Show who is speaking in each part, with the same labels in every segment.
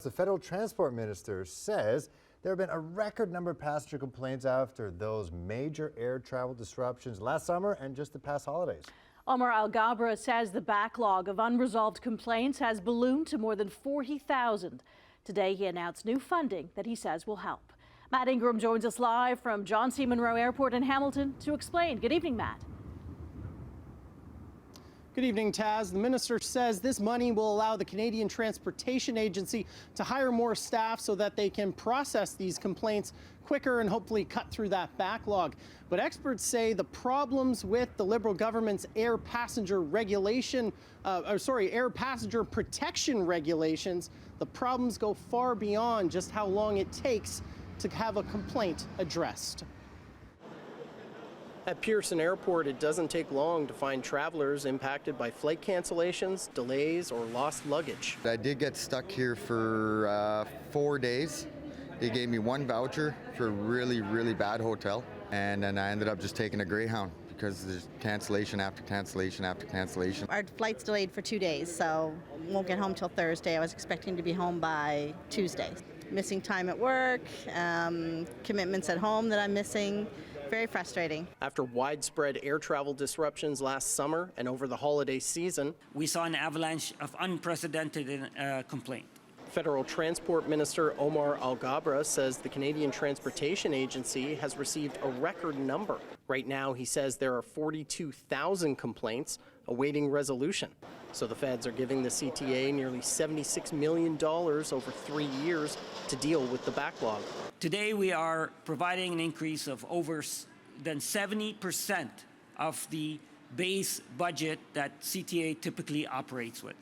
Speaker 1: The federal transport minister says there have been a record number of passenger complaints after those major air travel disruptions last summer and just the past holidays.
Speaker 2: Omar Alghabra says the backlog of unresolved complaints has ballooned to more than 40,000. Today he announced new funding that he says will help. Matt Ingram joins us live from John C. Munro Airport in Hamilton to explain. Good evening, Matt.
Speaker 3: Good evening, Taz. The minister says this money will allow the Canadian Transportation Agency to hire more staff so that they can process these complaints quicker and hopefully cut through that backlog. But experts say the problems with the Liberal government's air passenger protection regulations, the problems go far beyond just how long it takes to have a complaint addressed. At Pearson Airport, it doesn't take long to find travelers impacted by flight cancellations, delays, or lost luggage.
Speaker 4: I did get stuck here for 4 days. They gave me one voucher for a really, really bad hotel, and then I ended up just taking a Greyhound because there's cancellation after cancellation after cancellation.
Speaker 5: Our flight's delayed for 2 days, so won't get home till Thursday. I was expecting to be home by Tuesday. Missing time at work, commitments at home that I'm missing. Very frustrating.
Speaker 3: After widespread air travel disruptions last summer and over the holiday season,
Speaker 6: we saw an avalanche of unprecedented complaint.
Speaker 3: Federal Transport Minister Omar Alghabra says the Canadian Transportation Agency has received a record number. Right now, he says there are 42,000 complaints awaiting resolution. So the feds are giving the CTA nearly $76 million over 3 years to deal with the backlog.
Speaker 6: Today, we are providing an increase of over than 70% of the base budget that CTA typically operates with.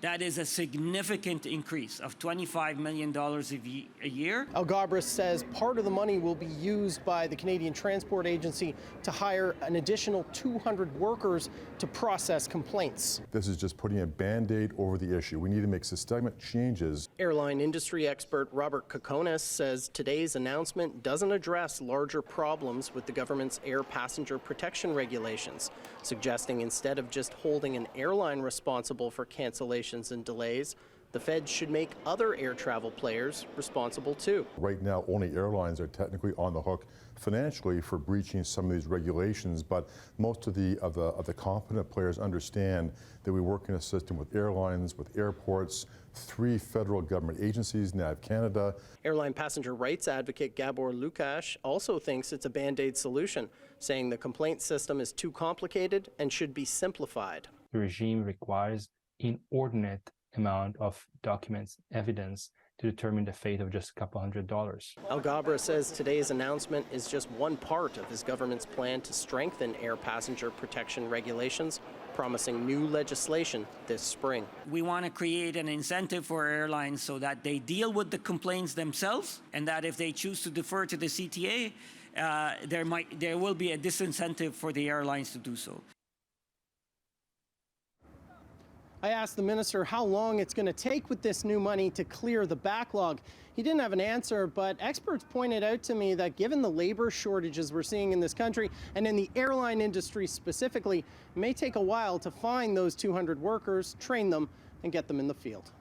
Speaker 6: That is a significant increase of $25 million a year.
Speaker 3: Alghabra says part of the money will be used by the Canadian Transport Agency to hire an additional 200 workers to process complaints.
Speaker 7: This is just putting a Band-Aid over the issue. We need to make systemic changes.
Speaker 3: Airline industry expert Robert Kokonis says today's announcement doesn't address larger problems with the government's air passenger protection regulations, suggesting instead of just holding an airline responsible for cancellations and delays, the feds should make other air travel players responsible too.
Speaker 7: Right now, only airlines are technically on the hook financially for breaching some of these regulations, but most of the competent players understand that we work in a system with airlines, with airports, 3 federal government agencies, NAV Canada.
Speaker 3: Airline passenger rights advocate Gabor Lukash also thinks it's a Band-Aid solution, saying the complaint system is too complicated and should be simplified.
Speaker 8: The regime requires inordinate amount of documents, evidence to determine the fate of just a couple $100.
Speaker 3: Alghabra says today's announcement is just one part of his government's plan to strengthen air passenger protection regulations, promising new legislation this spring.
Speaker 6: We want to create an incentive for airlines so that they deal with the complaints themselves, and that if they choose to defer to the CTA, there will be a disincentive for the airlines to do so.
Speaker 3: I asked the minister how long it's going to take with this new money to clear the backlog. He didn't have an answer, but experts pointed out to me that given the labor shortages we're seeing in this country and in the airline industry specifically, it may take a while to find those 200 workers, train them, and get them in the field.